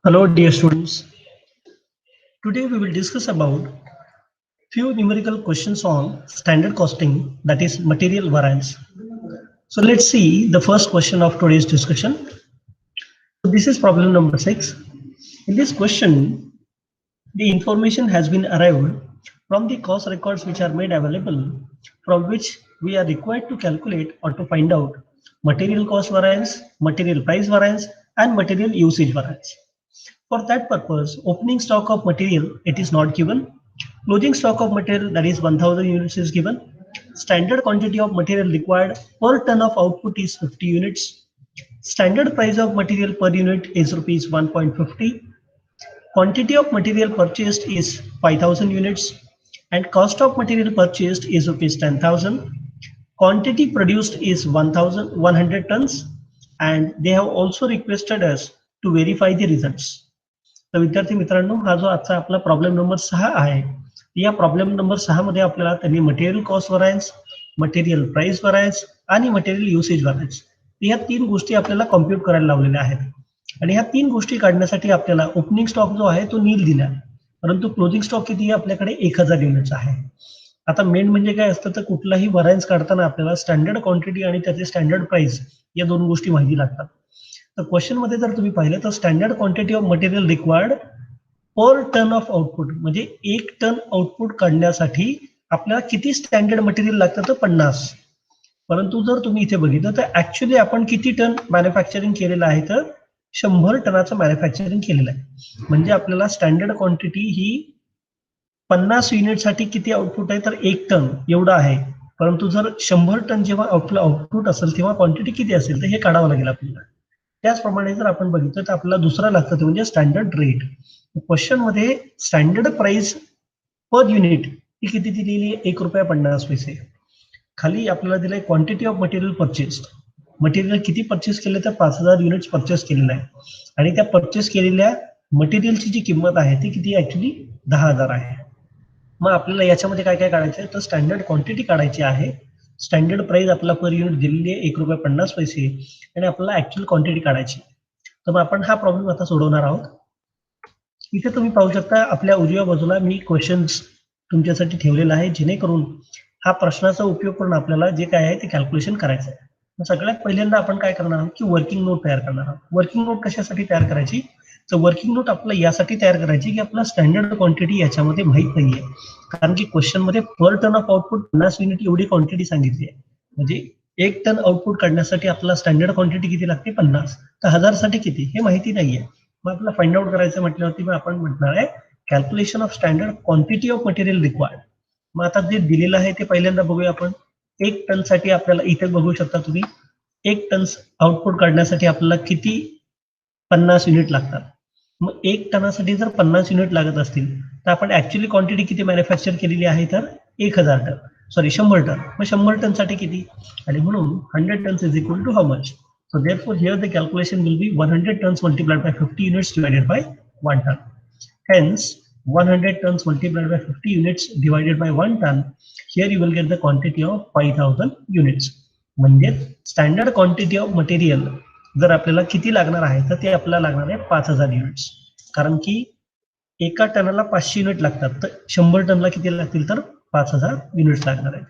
Hello dear students. Today we will discuss about few numerical questions on standard costing, that is material variance. So let's see the first question of today's discussion. So this is problem number 6. In this question, the information has been arrived from the cost records which are made available, from which we are required to calculate or to find out material cost variance, material price variance, and material usage variance. For that purpose, opening stock of material, it is not given. Closing stock of material, that is 1000 units, is given. Standard quantity of material required per ton of output is 50 units. Standard price of material per unit is rupees 1.50. Quantity of material purchased is 5000 units. And cost of material purchased is rupees 10,000. Quantity produced is 1100 tons. And they have also requested us to verify the results. तर विद्यार्थी मित्रांनो, हा जो आजचा आपला problem number 6 आहे, या problem number 6 मध्ये आपल्याला त्यांनी मटेरियल कॉस्ट व्हरायन्स, मटेरियल प्राइस व्हरायन्स आणि मटेरियल युसेज व्हरायन्स या तीन गोष्टी आपल्याला कॉम्प्युट करायला लावलेल्या आहेत. आणि ह्या तीन गोष्टी काढण्यासाठी आपल्याला ओपनिंग स्टॉक जो आहे तो नील दिला, परंतु क्लोजिंग स्टॉक किती आहे आपल्याकडे 1000 युनिट्स आहे. आता मेन म्हणजे काय असतं, तर कुठलाही व्हरायन्स काढताना आपल्याला स्टँडर्ड क्वांटिटी आणि त्याचे स्टँडर्ड प्राइस या दोन गोष्टी माहिती लागतात. तर क्वेश्चन मध्ये जर तुम्ही पाहिलं तर standard quantity of material required per ton of output, म्हणजे 1 टन आउटपुट काढण्यासाठी आपल्याला किती स्टँडर्ड मटेरियल लागतं, तर 50. परंतु जर तुम्ही इथे बघितलं तर ऍक्च्युअली आपण किती टन मॅन्युफॅक्चरिंग केलेलं आहे, तर 100 टनाचं मॅन्युफॅक्चरिंग केलेलं आहे. म्हणजे आपल्याला स्टँडर्ड क्वांटिटी ही 50 युनिटसाठी किती आउटपुट आहे, तर 1 टन एवढं आहे. परंतु जर 100 टन जेव्हा आपलं आउटपुट असेल तेव्हा क्वांटिटी किती असेल, तर हे काढावं लागेल आपल्याला. त्याचप्रमाणे जर आपण बघितलं तर आपल्याला दुसरा लागतं ते म्हणजे स्टँडर्ड रेट. क्वेश्चन मध्ये स्टँडर्ड प्राइस पर युनिट ही किती दिलेली आहे, 1 रुपया 50 पैसे. खाली आपल्याला दिलंय quantity of material purchase. Material किती परचेस केले, तर 5000 युनिट्स परचेस केलेलं आहे. आणि त्या परचेस केलेल्या मटेरियलची जी किंमत आहे ती किती, ऍक्च्युली 10,000 आहे. मग आपल्याला याच्यामध्ये काय काय काढायचं आहे, तर स्टँडर्ड क्वांटिटी काढायची आहे. स्टँडर्ड प्राइस आपला पर युनिट दिलेली आहे 1 रुपया 50 पैसे आणि आपल्याला ऍक्च्युअल क्वांटिटी काढायची. तर मग आपण हा प्रॉब्लेम आता सोडवणार आहोत. इथे तुम्ही पाहू शकता आपल्या उजव्या बाजूला मी क्वेश्चन्स तुमच्यासाठी ठेवलेला आहे, जेणेकरून हा प्रश्नाचा उपयोग करून आपल्याला जे काय आहे ते कॅल्क्युलेशन करायचं आहे. सगळ्यात पहिल्यांदा आपण काय करणार आहोत की वर्किंग नोट तयार करणार आहोत. वर्किंग नोट कशासाठी तयार करायची, तर वर्किंग नोट आपल्याला यासाठी तयार करायची की आपला स्टँडर्ड क्वांटिटी याच्यामध्ये माहित नाहीये. कारण की क्वेश्चन मध्ये पर टन ऑफ आउटपुट 50 युनिट एवढी क्वांटिटी सांगितली आहे. म्हणजे 1 टन आउटपुट काढण्यासाठी आपल्याला स्टँडर्ड क्वांटिटी किती लागते, 50. तर 1000 साठी किती हे माहिती नाहीये. मग आपल्याला फाइंड आउट करायचं म्हटल्यावरती मग आपण म्हणणार आहे calculation of standard quantity of material required. मग आता जे दिलेलं आहे ते पहिल्यांदा बघूया आपण. 1 टन साठी आपल्याला इथे बघू शकता तुम्ही 1 टन आउटपुट काढण्यासाठी आपल्याला किती 50 युनिट लागतात. मग 1 टनासाठी जर 50 युनिट लागत असतील तर आपण ऍक्च्युअली क्वांटिटी किती मॅन्युफॅक्चर केलेली आहे, तर 1000 टन, सॉरी 100 टन. मग 100 टन साठी किती, आणि म्हणून 100 tons is equal to how much. So therefore here the calculation will be 100 tons multiplied by 50 units divided by 1 ton. Hence 100 tons multiplied by 50 units divided by 1 ton. Here you will get the quantity of 5000 units. म्हणजे standard quantity of material जर आपल्याला किती लागणार आहे, तर ते आपल्याला लागणार आहे 5000 युनिट्स. कारण की एका टनाला 500 युनिट लागतात, तर 100 टनला किती लागतील, तर 5000 युनिट्स लागणार आहेत.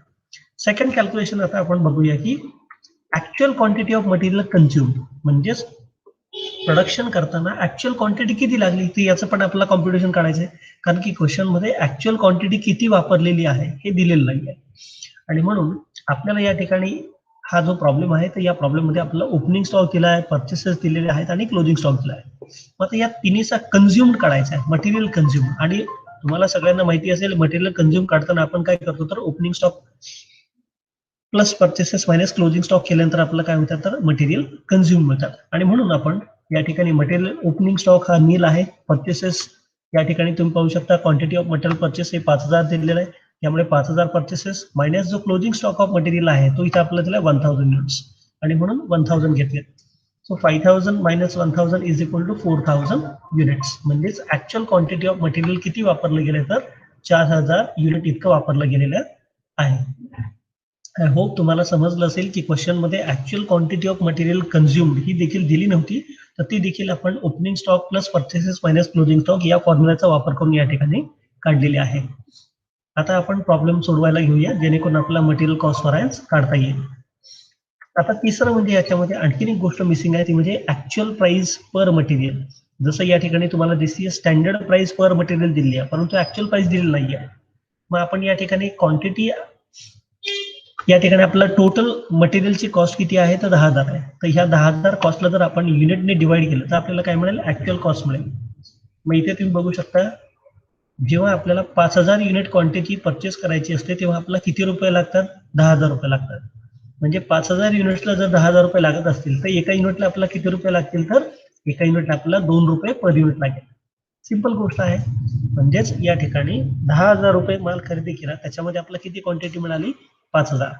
सेकंड कॅल्क्युलेशन आता आपण बघूया की actual quantity of material consume, म्हणजेच प्रोडक्शन करताना ऍक्च्युअल क्वांटिटी किती लागली, ती याचं पण आपल्याला कॉम्प्युटेशन काढायचं आहे. कारण की क्वेश्चन मध्ये ऍक्च्युअल क्वांटिटी किती वापरलेली आहे हे दिलेलं नाही आहे. आणि म्हणून आपल्याला या ठिकाणी हा जो प्रॉब्लेम आहे, तर या प्रॉब्लेम मध्ये आपल्याला ओपनिंग स्टॉक दिला आहे, परचेसेस दिलेले आहेत आणि क्लोजिंग स्टॉक दिला आहे. मग आता या तिन्हीचा कन्झ्युम्ड काढायचा आहे, मटेरियल कन्झ्युम. आणि तुम्हाला सगळ्यांना माहिती असेल मटेरियल कन्झ्युम काढताना आपण काय करतो, तर opening stock plus purchases minus closing stock केल्यानंतर आपल्याला काय होतात, तर मटेरियल कन्झ्युम होतात. आणि म्हणून आपण या ठिकाणी मटेरियल ओपनिंग स्टॉक हा नील आहे. परचेसेस या ठिकाणी तुम्ही पाहू शकता क्वांटिटी ऑफ मटेरियल परचेस हे 5000 दिलेलं आहे, त्यामुळे 5000 परचेसेस मायनस जो क्लोजिंग स्टॉक ऑफ मटेरियल आहे तो इथे आपल्याला दिला 1000 युनिट्स, आणि म्हणून 1000 घेतले. So 5000 minus 1000 is equal to 4000 units. म्हणजेच ऍक्च्युअल क्वांटिटी ऑफ मटेरियल किती वापरलं गेलं, तर 4000 युनिट इतकं वापरलं गेलेलं आहे. आय होप तुम्हाला समजलं असेल की क्वेश्चन मध्ये actual quantity of material consumed ही देखील दिली नव्हती, तर ती देखील आपण opening stock plus purchases minus closing stock या फॉर्म्युलाचा वापर करून या ठिकाणी काढलेली आहे. आता आपण प्रॉब्लेम सोडवायला घेऊया जेणेकरून आपल्याला मटेरियल कॉस्ट व्हरायन्स काढता येईल. आता तिसरं म्हणजे याच्यामध्ये आणखीन एक गोष्ट मिसिंग आहे ती म्हणजे ऍक्च्युअल प्राइस पर मटेरियल. जसं या ठिकाणी तुम्हाला दिसते स्टँडर्ड प्राइस पर मटेरियल दिली आहे, परंतु ऍक्च्युअल प्राइस दिलेली नाही आहे. मग आपण या ठिकाणी क्वांटिटी या ठिकाणी आपला टोटल मटेरियलची कॉस्ट किती आहे तर 10,000 आहे. तर ह्या 10,000 कॉस्टला जर आपण युनिटने डिवाइड केलं तर आपल्याला काय मिळेल ऍक्च्युअल कॉस्ट मिळेल. मग इथे तुम्ही बघू शकता जेव्हा आपल्याला 5,000 युनिट क्वांटिटी परचेस करायची असते तेव्हा आपल्याला किती रुपये लागतात 10,000 रुपये लागतात. म्हणजे 5,000 युनिट्सला जर 10,000 रुपये लागत असतील तर एका युनिटला आपल्याला किती रुपये लागतील तर एका युनिटला आपल्याला 2 रुपये पर युनिट लागेल. सिंपल गोष्ट आहे. म्हणजेच या ठिकाणी 10,000 रुपये माल खरेदी केला त्याच्यामध्ये आपल्याला किती क्वांटिटी मिळाली 5,000.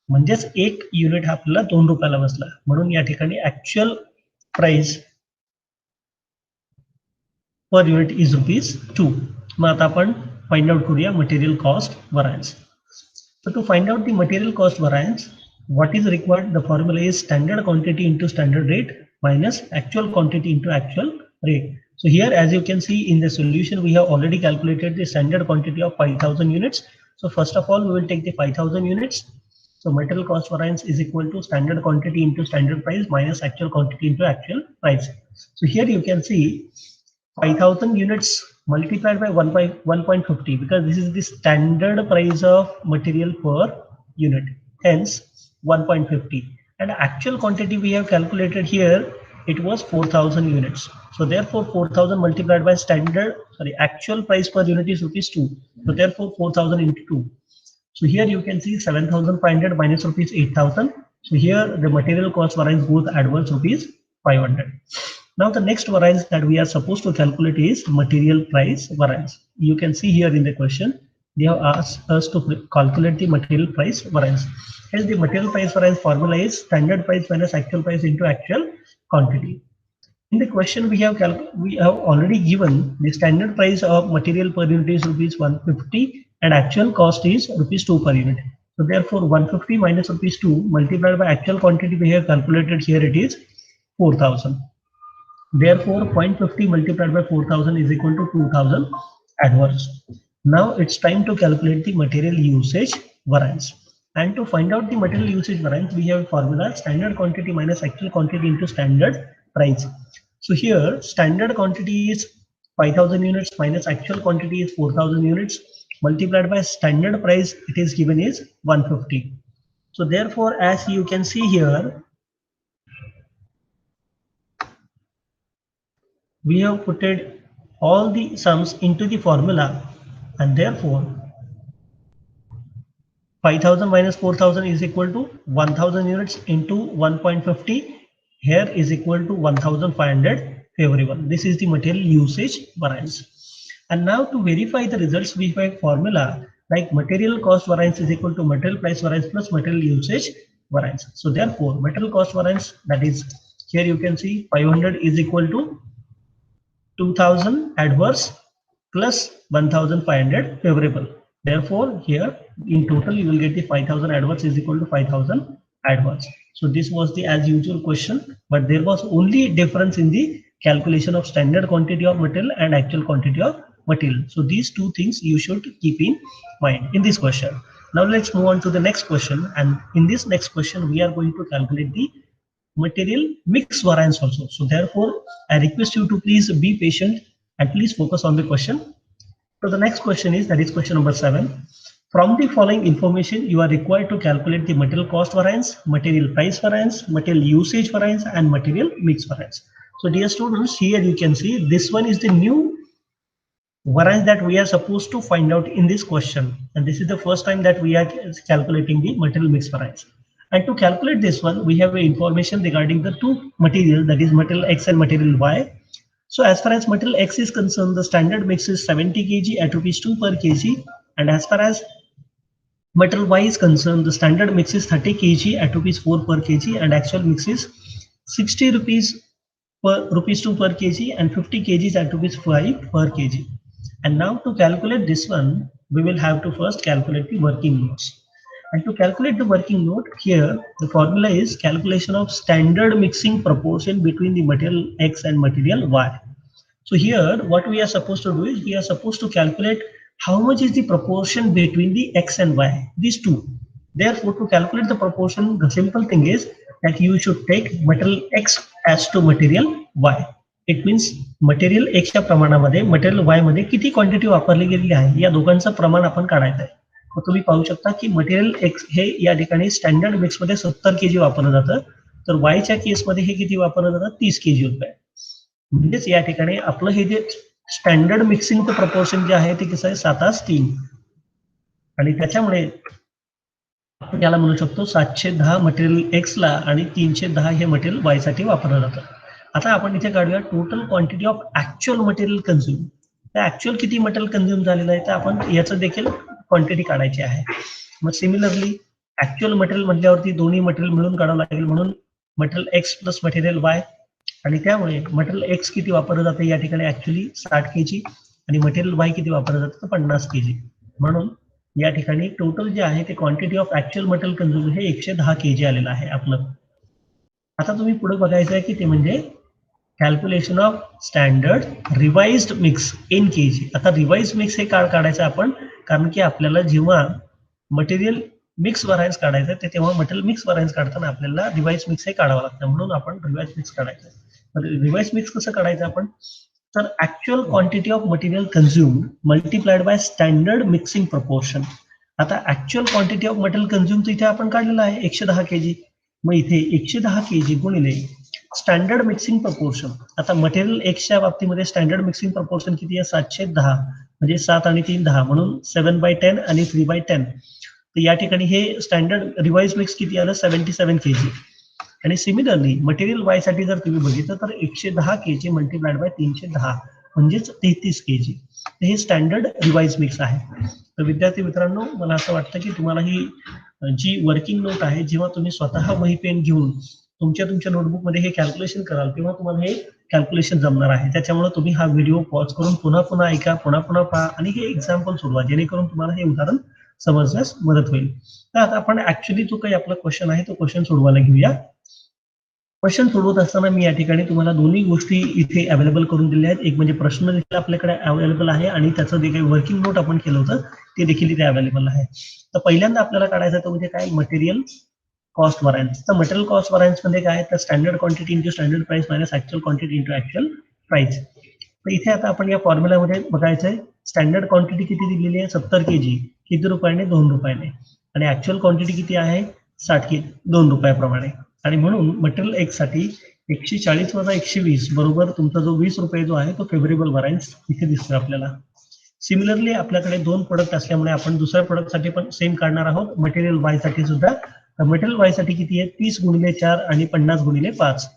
म्हणजेच एक युनिट हा आपल्याला 2 रुपयाला बसला. म्हणून या ठिकाणी actual price per unit is ₹2. मग आता आपण फाइंड आउट करूया material cost variance. So to find out the material cost variance, what is required? The formula is standard quantity into standard rate minus actual quantity into actual rate. So here, as you can see in the solution, we have already calculated the standard quantity of 5,000 units. So first of all, we will take the 5,000 units. So material cost variance is equal to standard quantity into standard price minus actual quantity into actual price. So here you can see 5,000 units multiplied by 1.50 because this is the standard price of material per unit, hence 1.50, and actual quantity we have calculated here it was 4,000 units. So therefore 4,000 multiplied by actual price per unit is ₹2. So therefore 4,000 into 2. So here you can see 7,500 minus ₹8,000. So here the material cost variance goes adverse ₹500. Now the next variance that we are supposed to calculate is material price variance. You can see here in the question, they have asked us to calculate the material price variance. Hence the material price variance formula is standard price minus actual price into actual quantity. In the question we have already given the standard price of material per unit is ₹150 and actual cost is ₹2 per unit. So therefore 150 minus ₹2 multiplied by actual quantity we have calculated here it is 4,000. Therefore 0.50 multiplied by 4,000 is equal to 2,000 adverse. Now it's time to calculate the material usage variance. And to find out the material usage variance, we have a formula standard quantity minus actual quantity into standard price. So here standard quantity is 5,000 units minus actual quantity is 4,000 units multiplied by standard price it is given is 150. So therefore as you can see here, we have put all the sums into the formula and therefore 5,000 minus 4,000 is equal to 1,000 units into 1.50 here is equal to 1,500 favorable. This is the material usage variance. And now to verify the results we have a formula like material cost variance is equal to material price variance plus material usage variance. So therefore material cost variance, that is here you can see 500 is equal to 2,000 adverse plus 1,500 favorable. Therefore, here in total you will get the 5,000 adverse is equal to 5,000 adverse. So this was the as usual question, but there was only difference in the calculation of standard quantity of material and actual quantity of material. So these two things you should keep in mind in this question. Now let's move on to the next question, and in this next question we are going to calculate the material mix variance also. So therefore, I request you to please be patient and please focus on the question. So the next question is, that is question number 7. From the following information, you are required to calculate the material cost variance, material price variance, material usage variance, and material mix variance. So dear students, here you can see this one is the new variance that we are supposed to find out in this question. And this is the first time that we are calculating the material mix variance. And to calculate this one, we have information regarding the two materials, that is material X and material Y. So as far as material X is concerned, the standard mix is 70 kg at ₹2 per kg. And as far as material Y is concerned, the standard mix is 30 kg at ₹4 per kg and actual mix is 60 rupees per ₹2 per kg and 50 kg at ₹5 per kg. And now to calculate this one, we will have to first calculate the working loads. And to calculate the working load, here the formula is calculation of standard mixing proportion between the material X and material Y. So here what we are supposed to do is we are supposed to calculate how much is the proportion between the X and Y, these two. Therefore, to calculate the proportion, the simple thing is that you should take material X as to material Y. It means material X च्या प्रमाणामध्ये material Y मध्ये किती quantity वापरली गेलेली आहे या दोघांचं प्रमाण आपण काढायचं आहे. मग तुम्ही पाहू शकता की मटेरियल एक्स हे या ठिकाणी स्टँडर्ड मिक्स मध्ये 70 kg वापरलं जातं, तर वायच्या केसमध्ये हे किती वापरलं जातं 30 kg होत आहे. म्हणजेच या ठिकाणी आपलं हे जे स्टँडर्ड मिक्सिंगचं प्रपोर्शन जे आहे ते कसं आहे 7:3 आणि त्याच्यामुळे आपण याला म्हणू शकतो 710 मटेरियल एक्स ला आणि 310 हे मटेरियल वाय साठी वापरलं जातं. आता आपण इथे काढूया total quantity of actual material consume. तर ऍक्च्युअल किती मटेरियल कन्झ्युम झालेलं आहे तर आपण याचं देखील क्वांटिटी काढायची आहे. मग सिमिलरली ऍक्च्युअल मटेरियल म्हटल्यावरती दोन्ही मटेरियल मिळून काढावं लागेल, म्हणून material x plus material Y, आणि त्यामुळे मटेरियल एक्स किती वापरलं जातं या ठिकाणी ऍक्च्युअली 60 kg आणि मटेरियल वाय किती वापरलं जातं तर 50 kg. म्हणून या ठिकाणी टोटल जे आहे ते quantity of actual material consume हे 110 kg आलेलं आहे आपलं. आता तुम्ही पुढे बघायचं आहे की ते म्हणजे calculation of standard revised mix in kg. आता रिवाइज मिक्स हे काढायचं आपण, कारण की आपल्याला जेव्हा मटेरियल मिक्स व्हरायन्स काढायचं ते तेव्हा मटेरियल मिक्स व्हरायन्स काढताना आपल्याला रिवाइज मिक्स हे काढावं लागतं, म्हणून आपण रिवाइज मिक्स काढायचं. रिवाइज मिक्स कसं काढायचं आपण, तर actual quantity of material consume multiplied by standard mixing proportion. आता actual quantity of material consume तर इथे आपण काढलेलं आहे 110 kg. मग इथे 110 kg गुणिले स्टँडर्ड मिक्सिंग प्रपोर्शन. आता मटेरियल एक्सच्या बाबतीमध्ये स्टँडर्ड मिक्सिंग प्रपोर्शन किती आहे 710, म्हणजे 7 आणि 3 10, म्हणून 7/10 आणि 3/10. तर या ठिकाणी हे स्टँडर्ड रिवाइज मिक्स किती आलं 77 kg. आणि सिमिलरली मटेरियल वाय साठी जर तुम्ही बघितलं तर 110 kg मल्टिप्लाइड बाय 310 म्हणजेच 33 kg. हे स्टँडर्ड रिवाइज मिक्स आहे. तर विद्यार्थी मित्रांनो, मला असं वाटतं की तुम्हाला ही जी वर्किंग नोट आहे, जेव्हा तुम्ही स्वतः वही पेन घेऊन तुमच्या नोटबुकमध्ये हे कॅल्क्युलेशन कराल तेव्हा तुम्हाला हे कॅल्क्युलेशन जमणार आहे. त्याच्यामुळे तुम्ही हा व्हिडिओ पॉज करून पुन्हा ऐका, पुन्हा पहा आणि हे एक्झाम्पल सोडवा, जेणेकरून तुम्हाला हे उदाहरण समजण्यास मदत होईल. तर आता आपण ऍक्च्युअली जो काही आपला क्वेश्चन आहे तो क्वेश्चन सोडवायला घेऊया. क्वेश्चन सोडवत असताना मी या ठिकाणी तुम्हाला दोन्ही गोष्टी इथे अवेलेबल करून दिल्या आहेत. एक म्हणजे प्रश्न देखील आपल्याकडे अवेलेबल आहे आणि त्याचं जे काही वर्किंग नोट आपण केलं होतं ते देखील इथे अवेलेबल आहे. तर पहिल्यांदा आपल्याला काढायचं तो म्हणजे काय मटेरियल कॉस्ट व्हरायन्स. तर मटेरियल कॉस्ट व्हरायन्स मध्ये काय तर standard quantity into standard price minus actual quantity into actual price. तर इथे आता आपण या फॉर्म्युल्यामध्ये बघायचं आहे स्टँडर्ड क्वांटिटी किती दिलेली आहे 70 kg, किती रुपयाने 2 रुपयाने, आणि ऍक्च्युअल क्वांटिटी किती आहे 60 kg 2 रुपयाप्रमाणे. आणि म्हणून मटेरियल एक्स साठी 140 वजा 120 बरोबर तुमचा जो 20 रुपये जो आहे तो फेवरेबल व्हरायन्स इथे दिसतोय आपल्याला. सिमिलरली आपल्याकडे 2 प्रोडक्ट असल्यामुळे आपण दुसऱ्या प्रोडक्ट साठी पण सेम काढणार आहोत मटेरियल वाय साठी सुद्धा. मटेरियल वाय साठी किती आहे 30/4 आणि 50/5.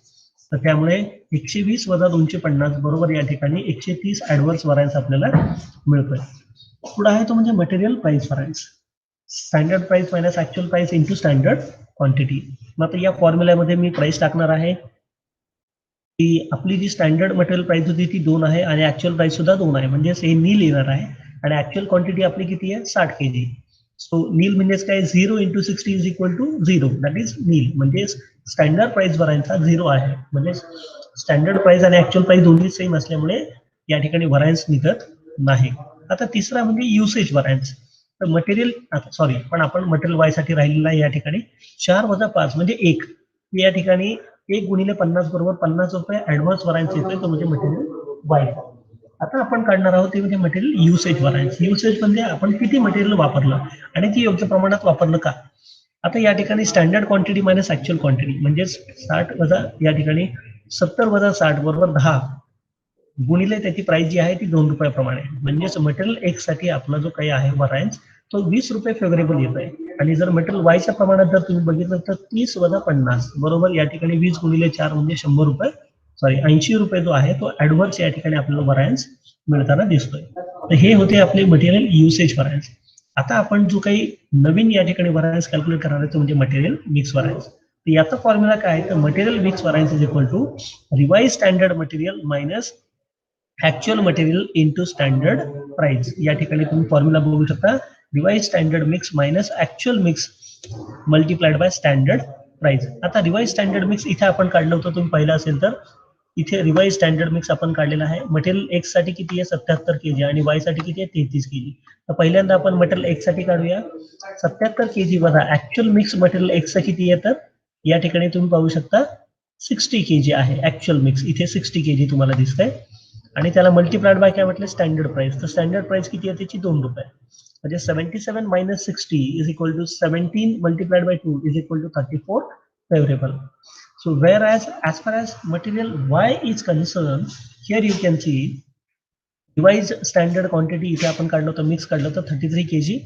तर त्यामुळे 120 वजा 250 बरोबर या ठिकाणी 130 ऍडव्हर्स व्हरायन्स आपल्याला मिळतोय. पुढे आहे तो म्हणजे material price variance, standard price minus actual price into standard quantity. मग आता या फॉर्म्युल्यामध्ये मी प्राइस टाकणार आहे की आपली जी स्टँडर्ड मटेरियल प्राइस होती ती 2 आहे आणि ऍक्च्युअल प्राइस सुद्धा 2 आहे, म्हणजे हे नील येणार आहे. आणि ऍक्च्युअल क्वांटिटी आपली किती आहे 60 kg. सो नील म्हणजेच काय 0 × 60 is equal to 0, that is nil. म्हणजे स्टँडर्ड प्राइस व्हरायन्स हा 0 आहे, म्हणजे स्टँडर्ड प्राइस आणि ऍक्च्युअल प्राइस दोन्ही सेम असल्यामुळे या ठिकाणी व्हरायन्स निघत नाही. आता तिसरा म्हणजे युसेज व्हरायन्स. तर मटेरियल सॉरी पण आपण मटेरियल वाय साठी राहिलेला आहे या ठिकाणी 4 वजा 5 म्हणजे 1. या ठिकाणी 1/50 बरोबर 50 रुपये ऍडव्हान्स व्हरायन्स येतोय, तो म्हणजे मटेरियल वाय. आता आपण काढणार आहोत ते म्हणजे मटेरियल युसेज व्हरायन्स. युसेज म्हणजे आपण किती मटेरियल वापरलं आणि ती योग्य प्रमाणात वापरलं का. आता या ठिकाणी standard quantity minus actual quantity म्हणजे 60 वजा या ठिकाणी 70 वजा 60 बरोबर 10 गुणिले त्याची प्राइस जी आहे ती 2 रुपयाप्रमाणे. म्हणजेच मटेरियल एक्स साठी आपला जो काही आहे व्हरायन्स तो 20 रुपये फेवरेबल येत आहे. आणि जर मटेरियल वायच्या प्रमाणात जर तुम्ही बघितलं तर 30 वजा 50 बरोबर या ठिकाणी 20/4 म्हणजे 100 रुपये, सॉरी 80 रुपये जो आहे तो ऍडव्हर्स या ठिकाणी आपल्याला व्हरायन्स मिळताना दिसतोय. तर हे होते आपले मटेरियल युसेज व्हरायन्स. आता आपण जो काही नवीन या ठिकाणी व्हरायन्स कॅल्क्युलेट करणार आहे तो म्हणजे मटेरियल मिक्स व्हरायन्स. तर याचा फॉर्म्युला काय आहे तर material mix variance is equal to revise standard material minus actual material into standard price. या ठिकाणी तुम्ही फॉर्म्युला बघू शकता revise standard mix minus actual mix multiplied by standard price. आता रिवाइज स्टँडर्ड मिक्स इथे आपण काढलं होतं, तुम्ही पाहिलं असेल तर इथे रिवाइज स्टँडर्ड मिक्स आपण काढलेला आहे. मटेरियल एक्स साठी किती आहे 77 kg आणि वाय साठी किती आहे 33 kg. तर पहिल्यांदा आपण मटेरियल एक्स साठी काढूया. 77 kg वजा ऍक्च्युअल मिक्स मटेरियल एक्स किती आहे, तर या ठिकाणी तुम्ही पाहू शकता 60 kg आहे ऍक्च्युअल मिक्स. इथे 60 kg तुम्हाला दिसतंय आणि त्याला मल्टिप्लाइड बाय काय म्हटलं स्टँडर्ड प्राइस. तर स्टँडर्ड प्राइस किती आहे त्याची 2 रुपये. म्हणजे 77 minus 60 is equal to 17 multiplied by 2 is equal to 34 favorable. So whereas as far as material Y is concerned, here you can see revised standard quantity इथे आपण काढलं होतं मिक्स काढलं होतं 33 kg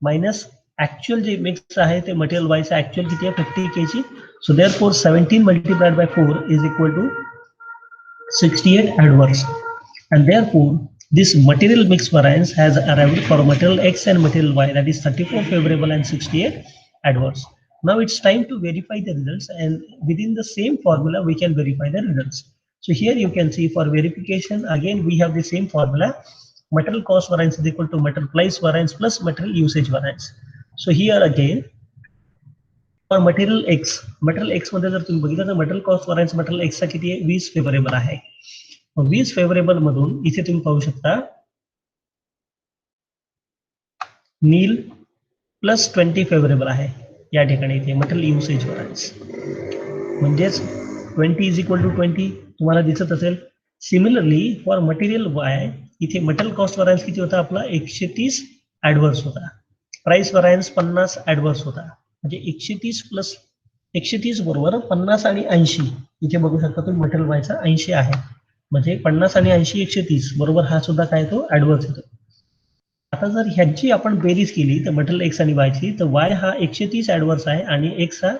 मायनस ऍक्च्युअल जे मिक्स आहे ते material Y चं ऍक्च्युअल किती आहे 50 kg. So therefore 17 multiplied by 4 is equal to 68 adverse, and therefore this material mix variance has arrived for material X and material Y, that is 34 favorable and 68 adverse. Now it's time to verify the results, and within the same formula we can verify the results. So here you can see for verification again we have the same formula. Material cost variance is equal to material price variance plus material usage variance. So here again for material X मध्ये जर तुम्ही बघितलं तर material cost variance material X चा किती आहे 20 favourable आहे. 20 favourable मधून इथे तुम्ही पाहू शकता नील प्लस 20 फेवरेबल आहे या ठिकाणी. इथे मटेरियल युसेज वरायन्स म्हणजेच 20 इज इक्वल टू 20 तुम्हाला दिसत असेल. सिमिलरली फॉर मटेरियल वाय इथे मटेरियल कॉस्ट वरायन्स किती होता आपला 130 ऍडव्हर्स होता. प्राइस वरायन्स 50 ऍडव्हर्स होता. म्हणजे 130 प्लस 130 बरोबर 50 आणि 80 इथे बघू शकता तुम्ही मटेरियल वायचा 80 आहे. म्हणजे 50 आणि 80 130 बरोबर हा सुद्धा काय तो ऍडव्हर्स होतो. आता जर ह्यांची आपण बेरीज केली तर मटेरियल एक्स आणि वायची तर वाय हा 130 ऍडव्हर्स आहे आणि एक्स हा